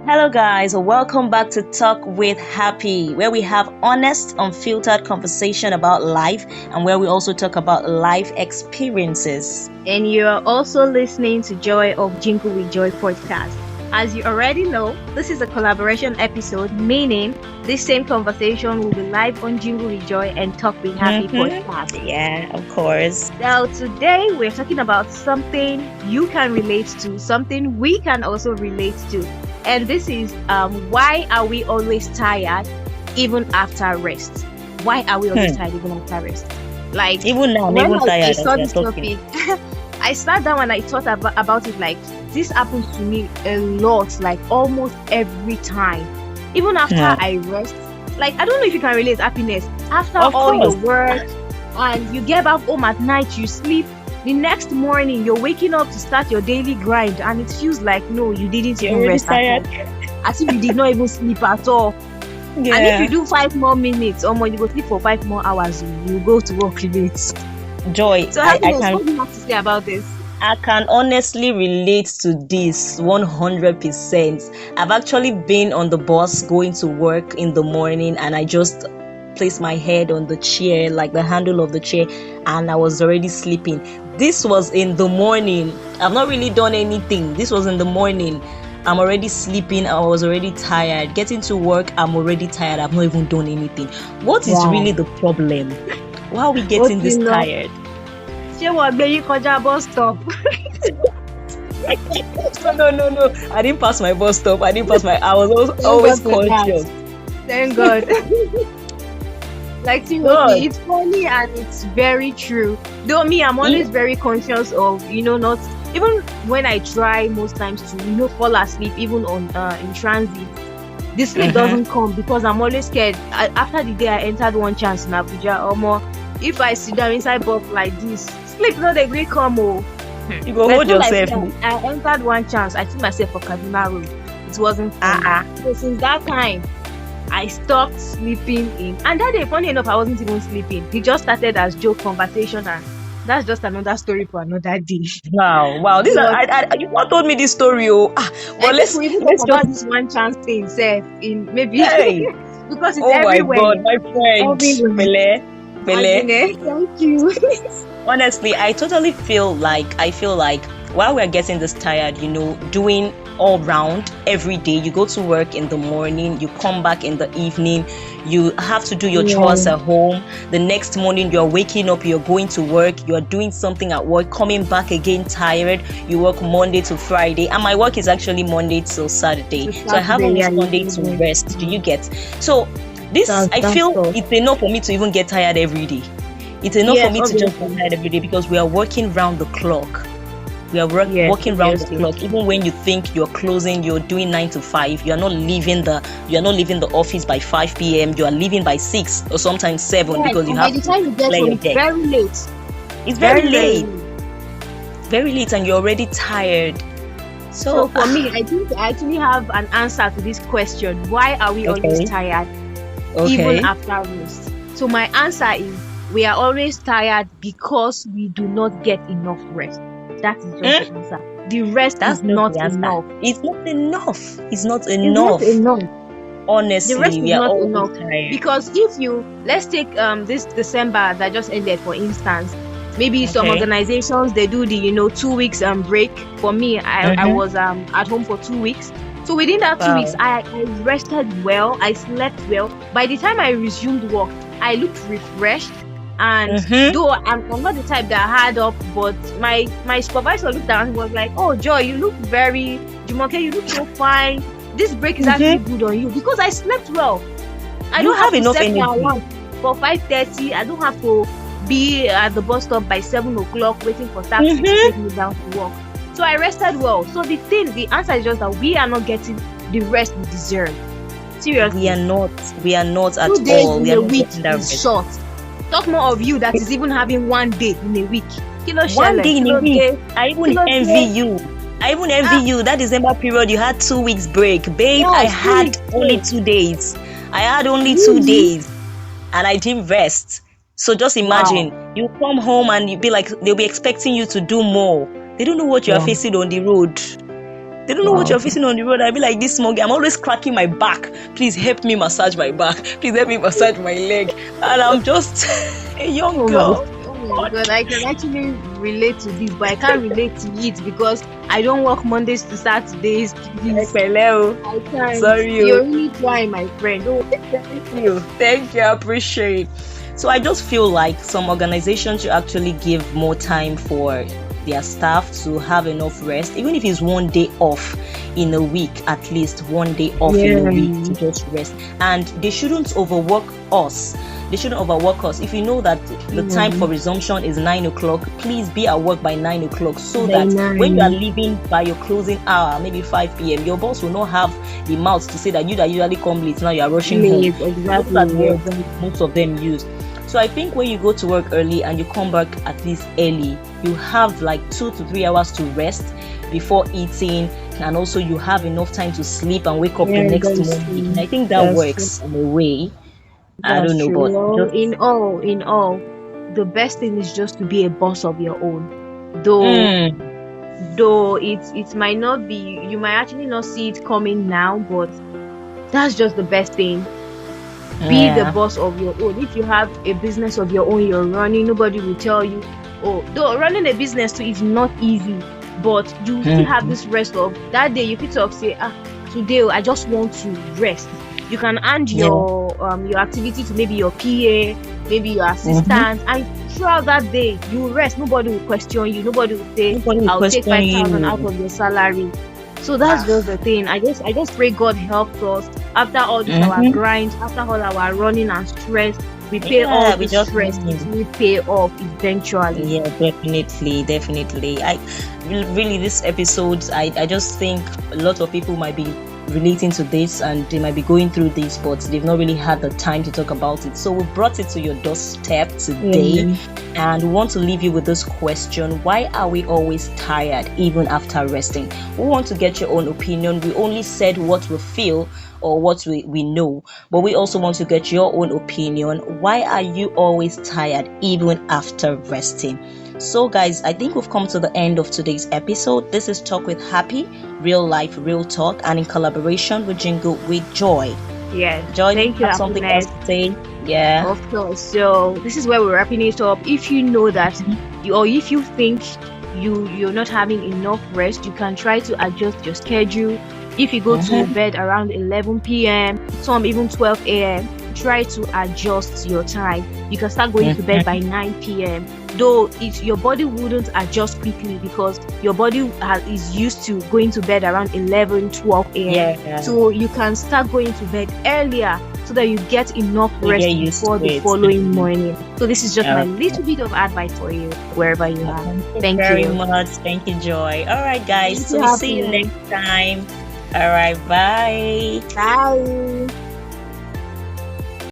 Hello, guys. Welcome back to Talk with Happy, where we have honest, unfiltered conversation about life and where we also talk about life experiences. And you are also listening to Joy of Jingle with Joy podcast. As you already know, this is a collaboration episode, meaning this same conversation will be live on Jingle with Joy and Talk with Happy podcast. Yeah, of course. So today we're talking about something you can relate to, something we can also relate to. And this is why are we always tired even after rest? Why are we always tired even after rest? Like Even now, I'm when even tired I as saw we're this talking. topic, I sat down and I thought about it. Like this happens to me a lot, like almost every time. Even after Yeah. I rest, like I don't know if you can relate happiness after Of all your course. work and you get back home at night, you sleep. The next morning, you're waking up to start your daily grind, and it feels like no, you didn't You're even already rest at all, tired. as if you did not even sleep at all. And if you do 5 more minutes, or more, you go sleep for 5 more hours, you go to work late. Joy, So, I happiness, can what do you have to say about this? I can honestly relate to this 100%. I've actually been on the bus going to work in the morning and I just placed my head on the chair, like the handle of the chair, and I was already sleeping. This was in the morning. I've not really done anything. This was in the morning. I'm already sleeping. I was already tired. Getting to work, I'm already tired. I've not even done anything. What is Wow. really the problem? Why are we What getting do this you know? tired? Ṣé wọ́n gbé yín kọjá bus stop? No. I didn't pass my bus stop. I was always God for that. conscious. Thank God. Like seriously, God. it's funny and it's very true. Though me, I'm always very conscious of, not even when I try most times to, fall asleep even on in transit. The sleep doesn't come because I'm always scared. After the day I entered one chance in Abuja, or more, if I sit down inside bus like this, sleep not a great come. You go Like hold when yourself. I entered one chance, I took myself for Kaduna Road. It wasn't fun. So since that time, I stopped sleeping in. And that day, funny enough, I wasn't even sleeping. It just started as joke conversation, and that's just another story for another day. Wow. This you not told me this story. But I let's think we even let's talk about just this one chance thing, Seth, in maybe hey. because it's Oh my everywhere. God, my friend. Everywhere. Bele. Thank you. Honestly, I feel like while we're getting this tired, doing all round every day, you go to work in the morning, you come back in the evening, you have to do your chores at home. The next morning, you're waking up, you're going to work, you're doing something at work, coming back again tired. You work Monday to Friday, and my work is actually Monday till Saturday. So I have only Sunday to rest. Do you get? So this, I feel it's enough for me to even get tired every day. It's enough for me to just get tired every day because we are working round the clock. We are working round the clock. Even when you think you're closing, you're doing 9 to 5. You're not leaving the office by 5 p.m. You are leaving by 6 or sometimes 7 because you have by the time you get play home, your it's day. very late. It's very late. Very late, and you're already tired. So for me, I think I actually have an answer to this question. Why are we always tired even after rest? So my answer is we are always tired because we do not get enough rest. That is just the answer. The rest is not enough. It's not enough. It's not enough. Honestly, The rest is we are not always enough. tired. Because if let's take this December that just ended, for instance. Maybe some organizations, they do the 2 weeks break. For me, I was at home for 2 weeks. So within that 2 weeks, I rested well, I slept well. By the time I resumed work, I looked refreshed. And though I'm not the type that hard up, but my supervisor looked down and was like, "Oh, Joy, you look Jumoke, you look so fine. This break is actually good on you because I slept well. I don't have enough energy for 5:30. I don't have to be at the bus stop by 7 o'clock waiting for taxi to take me down to work. So I rested well. So the answer is just that we are not getting the rest we deserve. Seriously, we are not at 2 days all. in We are a not week getting that is rest. short. Talk more of you that is even having 1 day in a week. One day in a week. I even envy you. That December period, you had 2 weeks break. Babe, I had only 2 days. And I didn't rest. So just imagine, you come home and you be like, they'll be expecting you to do more. They don't know what you are facing on the road. They don't know what you're facing on the road. I'll be like this small guy. I'm always cracking my back. Please help me massage my back. Please help me massage my leg. And I'm just a young girl. Oh my God, I can actually relate to this, but I can't relate to it because I don't work Mondays to Saturdays. Please. I can't. Sorry. You're really trying, my friend. Oh, Thank you. I appreciate. So I just feel like some organizations should actually give more time for their staff to have enough rest, even if it's one day off in a week, at least one day off in a week to just rest. And they shouldn't overwork us. If you know that the time for resumption is 9 o'clock, please be at work by 9 o'clock so that when you are leaving by your closing hour, maybe 5 p.m., your boss will not have the mouth to say that you that usually come late, now you are rushing home. Exactly. That's what most of them use. So I think when you go to work early and you come back at least early, you have like 2 to 3 hours to rest before eating, and also you have enough time to sleep and wake up the next morning. I think that works in a way. I don't know, but in all, the best thing is just to be a boss of your own. Though it might not be, you might actually not see it coming now, but that's just the best thing. Be the boss of your own. If you have a business of your own you're running, nobody will tell you. Oh, though running a business too is not easy, but you still have this rest of that day. You can talk, say, today I just want to rest. You can hand your activity to maybe your PA, maybe your assistant, and throughout that day you rest. Nobody will question you. Nobody will say, "I'll take 5,000 out of your salary." So that's just the thing. I just pray God helps us after all this our grind, after all our running and stress. We pay all the stress. We pay off eventually. Yeah, definitely. I really this episode, I just think a lot of people might be relating to this and they might be going through this, but they've not really had the time to talk about it. So we brought it to your doorstep today, and we want to leave you with this question: why are we always tired even after resting? We want to get your own opinion. We only said what we feel or what we know, but we also want to get your own opinion. Why are you always tired even after resting? So guys, I think we've come to the end of today's episode. This is Talk with Happy, real life, real talk, and in collaboration with Jingle with Joy. Yeah, Joy, thank you. Have something else to say? Yeah, of course. So this is where we're wrapping it up. If you know that or if you think you're not having enough rest, you can try to adjust your schedule. If you go to bed around 11 p.m., some even 12 a.m., try to adjust your time. You can start going to bed by 9 p.m. Though your body wouldn't adjust quickly because your body is used to going to bed around 11, 12 a.m. So you can start going to bed earlier so that you get enough rest before the following morning. So this is just my little bit of advice for you, wherever you are. Thank you very much. Thank you, Joy. All right, guys. So we'll see you next time. All right, bye. Bye.